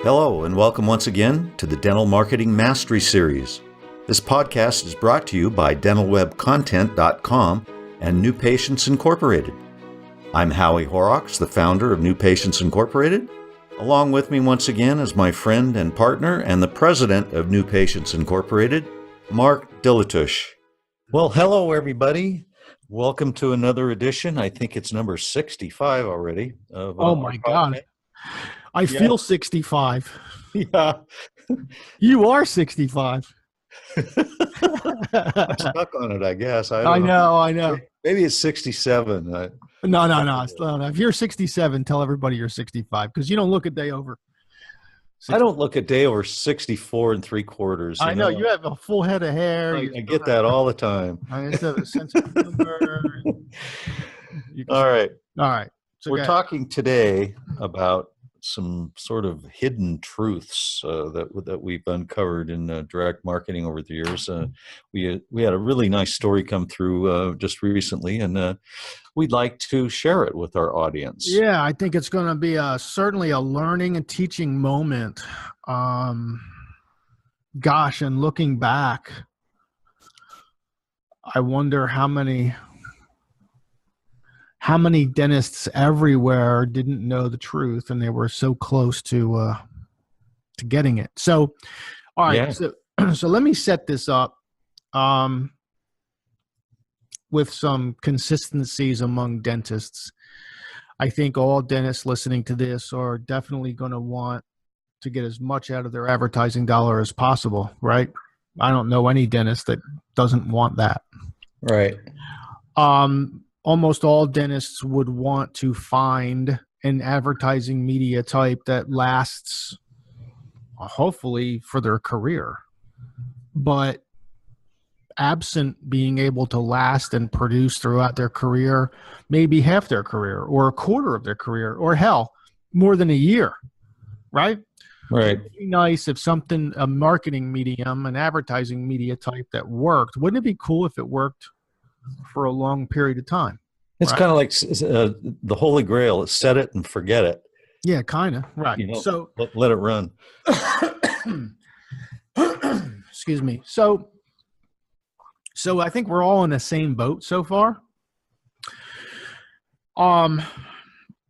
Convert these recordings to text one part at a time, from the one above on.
Hello, and welcome once again to the Dental Marketing Mastery Series. This podcast is brought to you by dentalwebcontent.com and New Patients Incorporated. I'm Howie Horrocks, the founder of New Patients Incorporated. Along with me once again is my friend and partner and the president of New Patients Incorporated, Mark Dilatush. Well, hello, everybody. Welcome to another edition. I think it's number 65 already. Oh, my God. I feel 65. Yeah. You are 65. I'm stuck on it, I guess. I know. Maybe it's 67. No. If you're 67, tell everybody you're 65 because you don't look a day over 60. I don't look a day over 64 and 3/4. I know. You have a full head of hair. I get that all the time. I just have a sense of humor. All right. So we're talking today about some sort of hidden truths that we've uncovered in direct marketing over the years. We had a really nice story come through just recently, and we'd like to share it with our audience. Yeah, I think it's going to be certainly a learning and teaching moment. And looking back, I wonder how many dentists everywhere didn't know the truth and they were so close to getting it. So, all right. Yeah. So let me set this up with some consistencies among dentists. I think all dentists listening to this are definitely going to want to get as much out of their advertising dollar as possible, right? I don't know any dentist that doesn't want that. Right. Almost all dentists would want to find an advertising media type that lasts, hopefully, for their career. But absent being able to last and produce throughout their career, maybe half their career or a quarter of their career, or hell, more than a year, right? Right. It'd be nice if a marketing medium, an advertising media type that worked. Wouldn't it be cool if it worked for a long period of time? It's right? Kind of like the Holy Grail. Set it and forget it. Yeah, kind of. Right. So let it run. Excuse me. So I think we're all in the same boat so far. And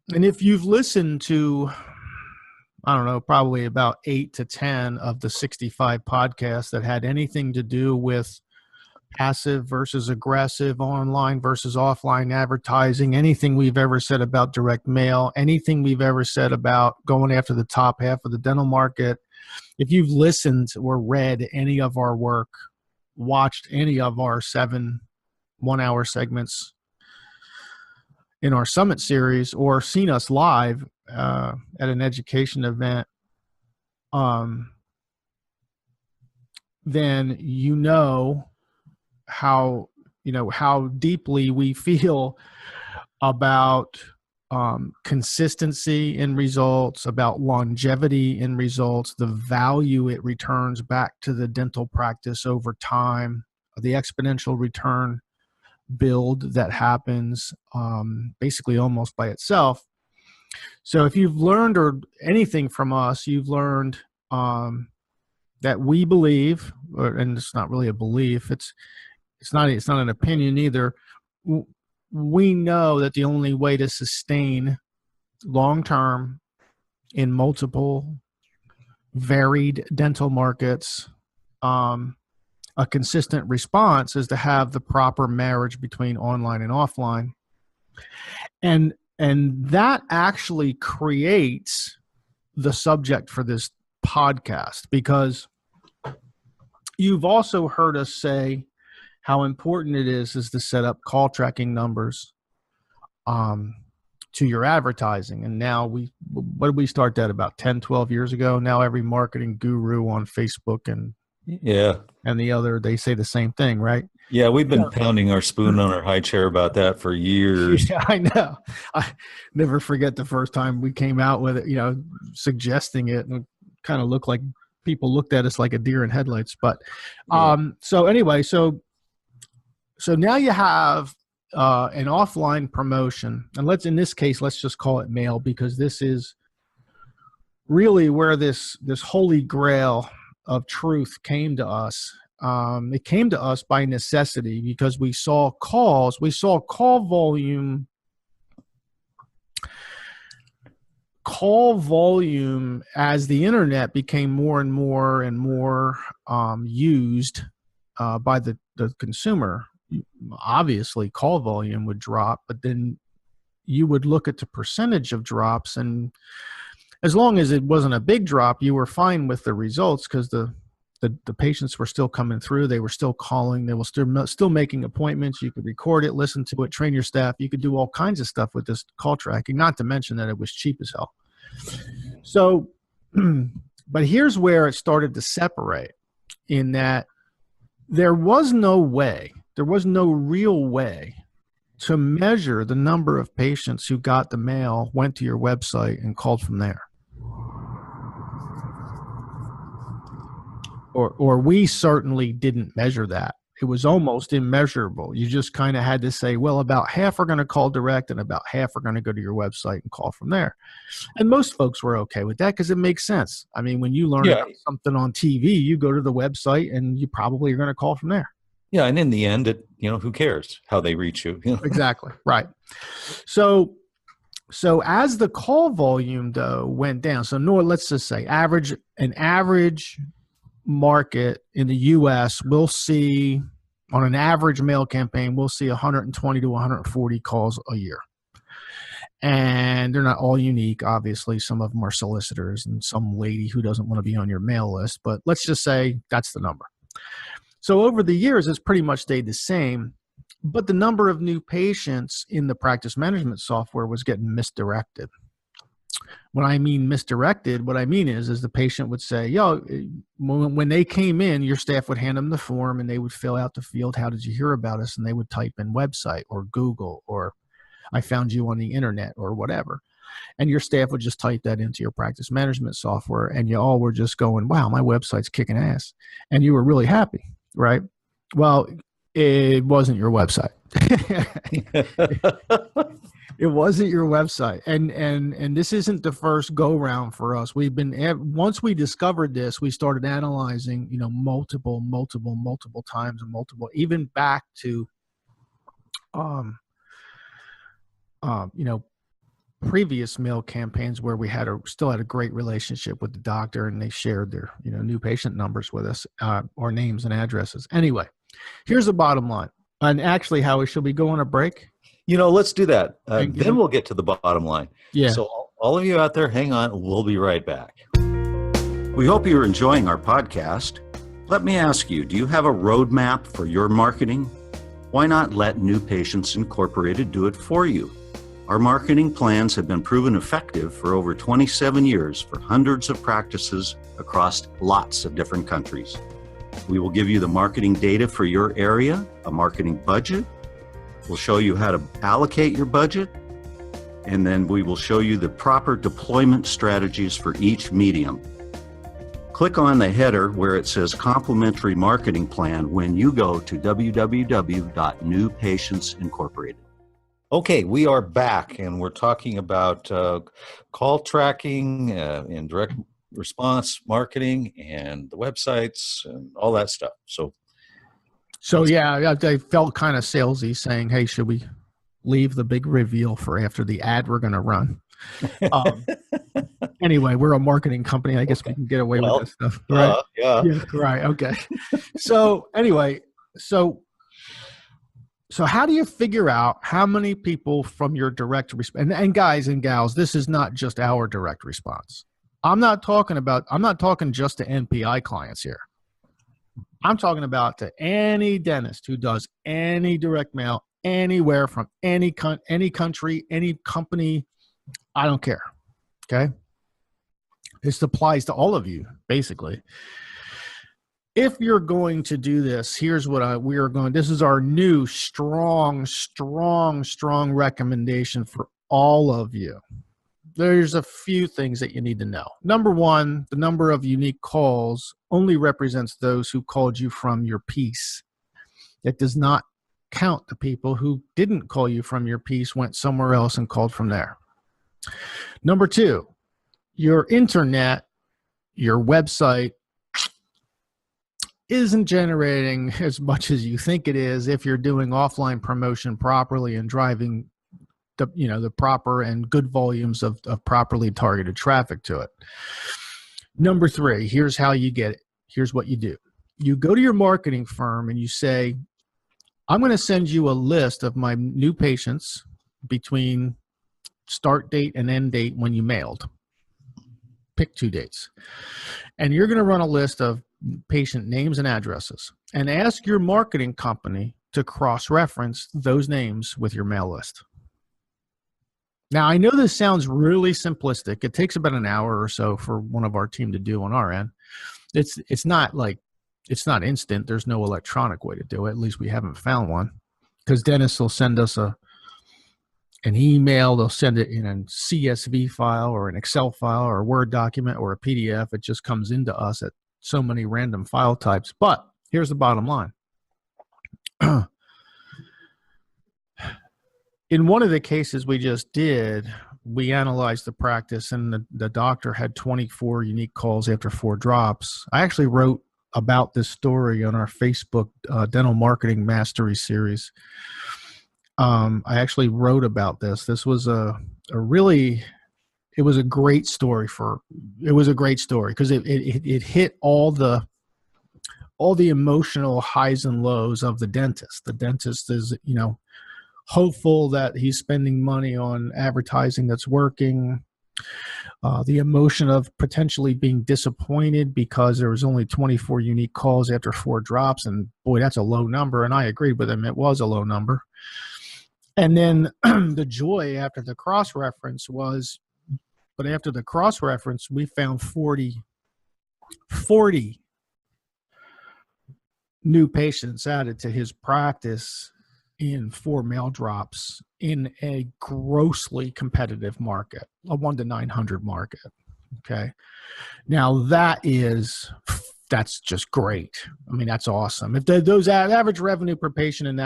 if you've listened to, I don't know, probably about 8 to 10 of the 65 podcasts that had anything to do with passive versus aggressive, online versus offline advertising, anything we've ever said about direct mail, anything we've ever said about going after the top half of the dental market, if you've listened or read any of our work, watched any of our 7 one-hour segments in our summit series, or seen us live at an education event, then you know how deeply we feel about consistency in results, about longevity in results, the value it returns back to the dental practice over time, the exponential return build that happens basically almost by itself. So if you've learned or anything from us, you've learned that we believe, and it's not really a belief, it's not an opinion either. We know that the only way to sustain long-term in multiple varied dental markets, a consistent response is to have the proper marriage between online and offline. And that actually creates the subject for this podcast, because you've also heard us say how important it is to set up call tracking numbers to your advertising. And now what did we start that about 10, 12 years ago? Now every marketing guru on Facebook and the other, they say the same thing, right? Yeah, we've been pounding our spoon on our high chair about that for years. Yeah, I know. I never forget the first time we came out with it, suggesting it, and it kind of looked like people looked at us like a deer in headlights. But so anyway, so now you have an offline promotion, and in this case, let's just call it mail, because this is really where this holy grail of truth came to us. It came to us by necessity because we saw call volume as the internet became more and more and more used by the consumer. Obviously, call volume would drop, but then you would look at the percentage of drops, and as long as it wasn't a big drop, you were fine with the results because the patients were still coming through. They were still calling. They were still making appointments. You could record it, listen to it, train your staff. You could do all kinds of stuff with this call tracking, not to mention that it was cheap as hell. So, but here's where it started to separate, in that there was no real way to measure the number of patients who got the mail, went to your website, and called from there. Or we certainly didn't measure that. It was almost immeasurable. You just kind of had to say, well, about half are going to call direct and about half are going to go to your website and call from there. And most folks were okay with that because it makes sense. I mean, when you learn about something on TV, you go to the website and you probably are going to call from there. Yeah, and in the end, who cares how they reach you? Exactly, right. So as the call volume, though, went down, so let's just say an average market in the U.S. will see, on an average mail campaign, we'll see 120 to 140 calls a year. And they're not all unique. Obviously, some of them are solicitors and some lady who doesn't want to be on your mail list. But let's just say that's the number. So over the years, it's pretty much stayed the same. But the number of new patients in the practice management software was getting misdirected. When I mean misdirected, what I mean is the patient would say, when they came in, your staff would hand them the form and they would fill out the field, how did you hear about us? And they would type in website or Google or I found you on the internet or whatever. And your staff would just type that into your practice management software and you all were just going, wow, my website's kicking ass. And you were really happy, right? Well, it wasn't your website. It wasn't your website. And this isn't the first go round for us. Once we discovered this, we started analyzing, multiple times and even back to, previous mail campaigns where we still had a great relationship with the doctor and they shared their, new patient numbers with us, or names and addresses. Anyway, here's the bottom line. And actually, Howie, should we go on a break? Let's do that. Then we'll get to the bottom line. Yeah. So all of you out there, hang on. We'll be right back. We hope you're enjoying our podcast. Let me ask you, do you have a roadmap for your marketing? Why not let New Patients Incorporated do it for you? Our marketing plans have been proven effective for over 27 years for hundreds of practices across lots of different countries. We will give you the marketing data for your area, a marketing budget. We'll show you how to allocate your budget, and then we will show you the proper deployment strategies for each medium. Click on the header where it says Complimentary Marketing Plan when you go to www.newpatientsincorporated. Okay, we are back, and we're talking about call tracking and direct response marketing and the websites and all that stuff. So yeah, I felt kind of salesy saying, hey, should we leave the big reveal for after the ad we're going to run? Anyway, we're a marketing company. I guess we can get away with this stuff. Right? Yeah. Right. Okay. So anyway, so how do you figure out how many people from your direct response, and guys and gals, this is not just our direct response. I'm not talking just to NPI clients here. I'm talking about to any dentist who does any direct mail anywhere from any country, any company. I don't care. Okay. This applies to all of you, basically. If you're going to do this, here's what this is our new strong recommendation for all of you. There's a few things that you need to know. Number one, the number of unique calls only represents those who called you from your piece. It does not count the people who didn't call you from your piece, went somewhere else and called from there. Number two, your internet, your website isn't generating as much as you think it is if you're doing offline promotion properly and driving the proper and good volumes of properly targeted traffic to it. Number 3, here's how you get it. Here's what you do. You go to your marketing firm and you say, I'm going to send you a list of my new patients between start date and end date when you mailed. Pick 2 dates. And you're going to run a list of patient names and addresses and ask your marketing company to cross-reference those names with your mail list. Now, I know this sounds really simplistic. It takes about an hour or so for one of our team to do on our end. It's not instant. There's no electronic way to do it. At least we haven't found one, because Dennis will send us an email. They'll send it in a CSV file or an Excel file or a Word document or a PDF. It just comes into us at so many random file types. But here's the bottom line. In one of the cases we just did, we analyzed the practice, and the doctor had 24 unique calls after 4 drops. I actually wrote about this story on our Facebook Dental Marketing Mastery series. I actually wrote about this. This was it was a great story because it hit all the emotional highs and lows of the dentist. The dentist is, hopeful that he's spending money on advertising that's working. The emotion of potentially being disappointed because there was only 24 unique calls after 4 drops, and boy, that's a low number. And I agreed with him; it was a low number. And then the joy after the cross-reference was, but after the cross-reference, we found 40 new patients added to his practice in 4 mail drops in a grossly competitive market, a 1 to 900 market. Okay. Now that's just great. I mean, that's awesome. If those average revenue per patient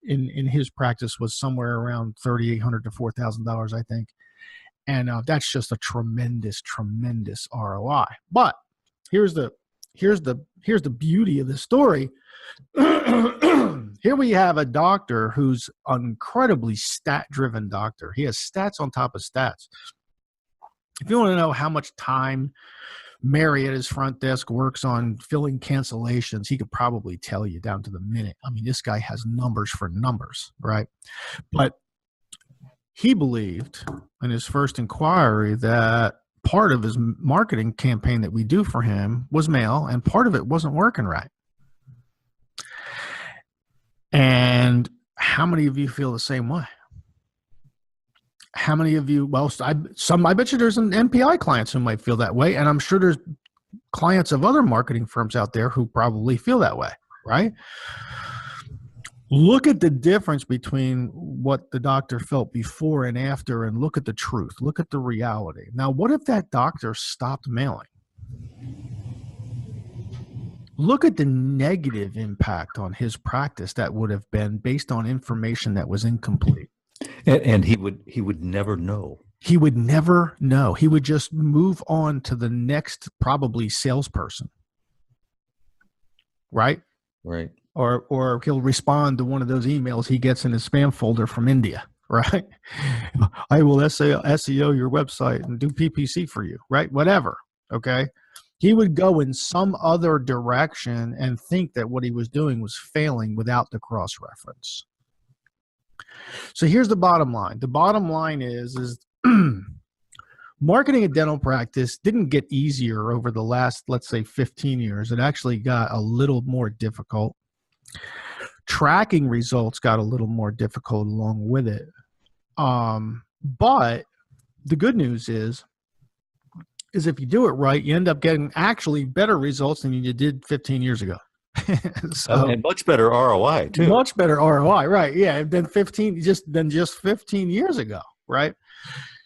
in his practice was somewhere around $3,800 to $4,000, I think. And that's just a tremendous ROI. But here's the beauty of the story. Here we have a doctor who's an incredibly stat-driven doctor. He has stats on top of stats. If you want to know how much time Mary at his front desk works on filling cancellations, he could probably tell you down to the minute. I mean, this guy has numbers for numbers, right? But he believed in his first inquiry that part of his marketing campaign that we do for him was mail, and part of it wasn't working right. And how many of you feel the same way? How many of you, well, I bet you there's some MPI clients who might feel that way. And I'm sure there's clients of other marketing firms out there who probably feel that way, right? Look at the difference between what the doctor felt before and after, and look at the truth. Look at the reality. Now, what if that doctor stopped mailing? Look at the negative impact on his practice that would have been based on information that was incomplete. And he would never know. He would never know. He would just move on to the next probably salesperson. Right? Right. Or he'll respond to one of those emails he gets in his spam folder from India, right? I will SEO your website and do PPC for you, right? Whatever, okay? He would go in some other direction and think that what he was doing was failing without the cross-reference. So here's the bottom line. The bottom line is marketing a dental practice didn't get easier over the last, let's say, 15 years. It actually got a little more difficult. Tracking results got a little more difficult along with it. But the good news is if you do it right, you end up getting actually better results than you did 15 years ago. And much better ROI too. Much better ROI, right? Yeah, than 15 years ago, right?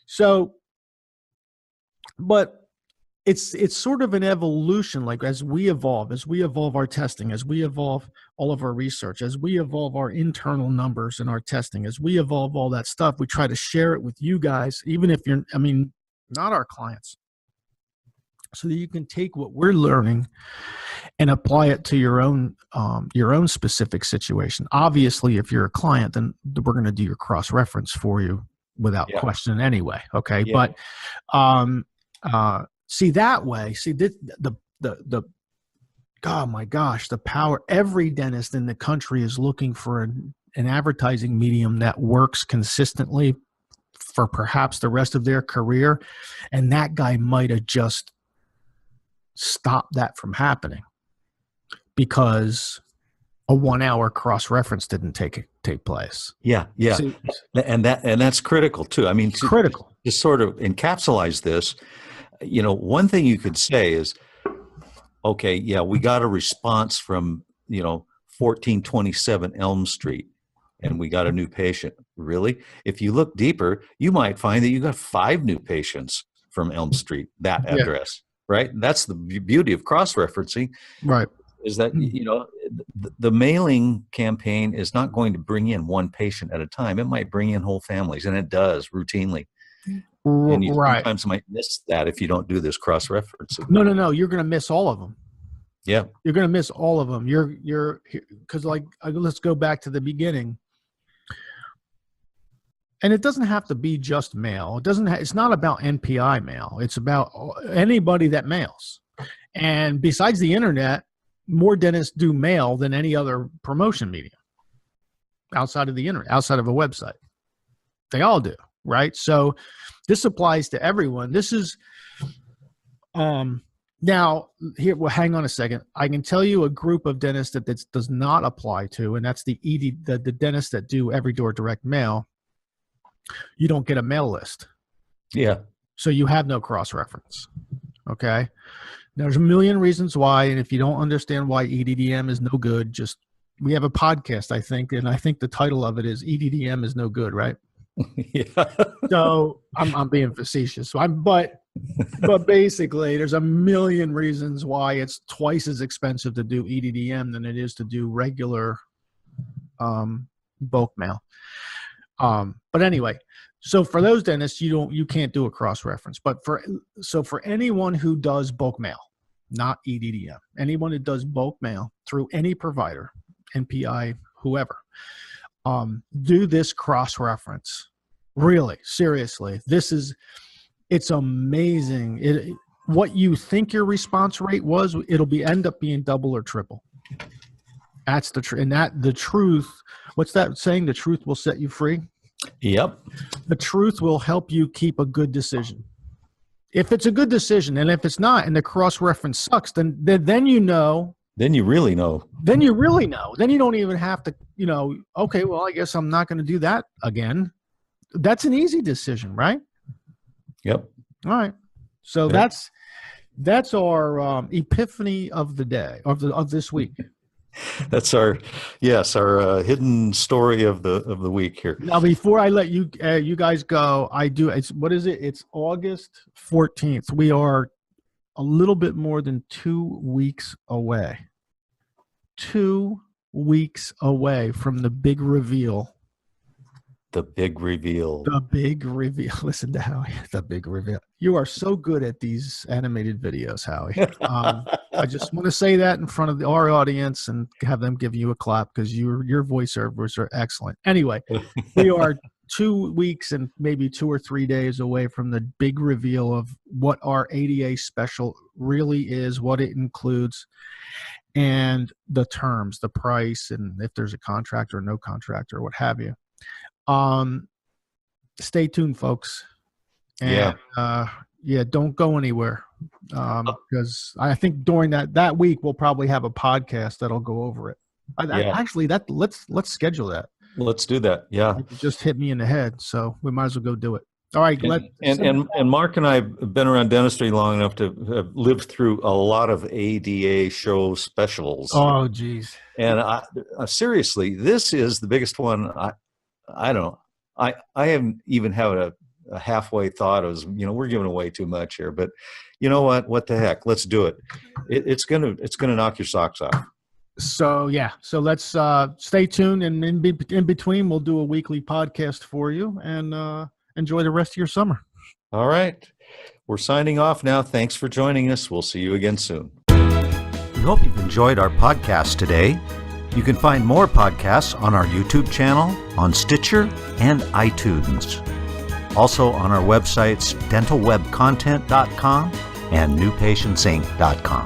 So, but it's sort of an evolution. Like as we evolve our testing, as we evolve all of our research, as we evolve our internal numbers and our testing, as we evolve all that stuff, we try to share it with you guys, even if not our clients. so that you can take what we're learning and apply it to your own specific situation. Obviously, if you're a client, then we're going to do your cross-reference for you without question anyway. Okay. Yeah. But see that way, the oh my gosh, the power. Every dentist in the country is looking for an advertising medium that works consistently for perhaps the rest of their career. And that guy might have just stopped that from happening because a 1 hour cross-reference didn't take place. Yeah. See, And that's critical too. I mean, critical. To sort of encapsulate this, one thing you could say is, okay, yeah, we got a response from, 1427 Elm Street, and we got a new patient. Really? If you look deeper, you might find that you got 5 new patients from Elm Street, that address, right? That's the beauty of cross-referencing. Right. Is that, the mailing campaign is not going to bring in one patient at a time. It might bring in whole families, and it does routinely. And you sometimes might miss that if you don't do this cross-referencing. No. You're going to miss all of them. Yeah. You're going to miss all of them. Because let's go back to the beginning. And it doesn't have to be just mail. It's not about NPI mail. It's about anybody that mails. And besides the internet, more dentists do mail than any other promotion medium outside of the internet, outside of a website. They all do, right? So this applies to everyone. This is now here. Well, hang on a second. I can tell you a group of dentists that this does not apply to, and that's the dentists that do every door direct mail. You don't get a mail list. Yeah. So you have no cross-reference. Okay. There's a million reasons why, and if you don't understand why EDDM is no good, we have a podcast, I think, and I think the title of it is EDDM is no good, right? Yeah. So I'm being facetious. But basically, there's a million reasons why it's twice as expensive to do EDDM than it is to do regular bulk mail. But anyway, so for those dentists, you can't do a cross-reference. But for anyone who does bulk mail, not EDDM, anyone who does bulk mail through any provider, NPI, whoever, do this cross-reference. Really, seriously, it's amazing. What you think your response rate was, it'll end up being double or triple. That's the truth. And the truth, what's that saying? The truth will set you free. Yep. The truth will help you keep a good decision. If it's a good decision, and if it's not, and the cross-reference sucks, then you know. Then you really know. Then you really know. Then you don't even have to, okay, well, I guess I'm not going to do that again. That's an easy decision, right? Yep. All right. So that's our epiphany of the day, of this week. That's our hidden story of the week here. Now, before I let you guys go, what is it? It's August 14th. We are a little bit more than 2 weeks away. 2 weeks away from the big reveal. The big reveal. The big reveal. Listen to Howie. The big reveal. You are so good at these animated videos, Howie. I just want to say that in front of our audience and have them give you a clap because your voiceovers are excellent. Anyway, we are 2 weeks and maybe 2 or 3 days away from the big reveal of what our ADA special really is, what it includes, and the terms, the price, and if there's a contract or no contract or what have you. Stay tuned, folks. And, don't go anywhere. Because I think during that week, we'll probably have a podcast that'll go over it. Actually, let's schedule that. Let's do that. Yeah. It just hit me in the head. So we might as well go do it. All right. And Mark and I have been around dentistry long enough to have lived through a lot of ADA show specials. Oh, geez. And seriously, this is the biggest one. I don't know. I haven't even had a halfway thought of, we're giving away too much here, but you know what? What the heck? Let's do it. It's gonna knock your socks off. So so let's stay tuned, and in between, we'll do a weekly podcast for you, and enjoy the rest of your summer. All right. We're signing off now. Thanks for joining us. We'll see you again soon. We hope you've enjoyed our podcast today. You can find more podcasts on our YouTube channel, on Stitcher, and iTunes. Also on our websites, dentalwebcontent.com and newpatientsinc.com.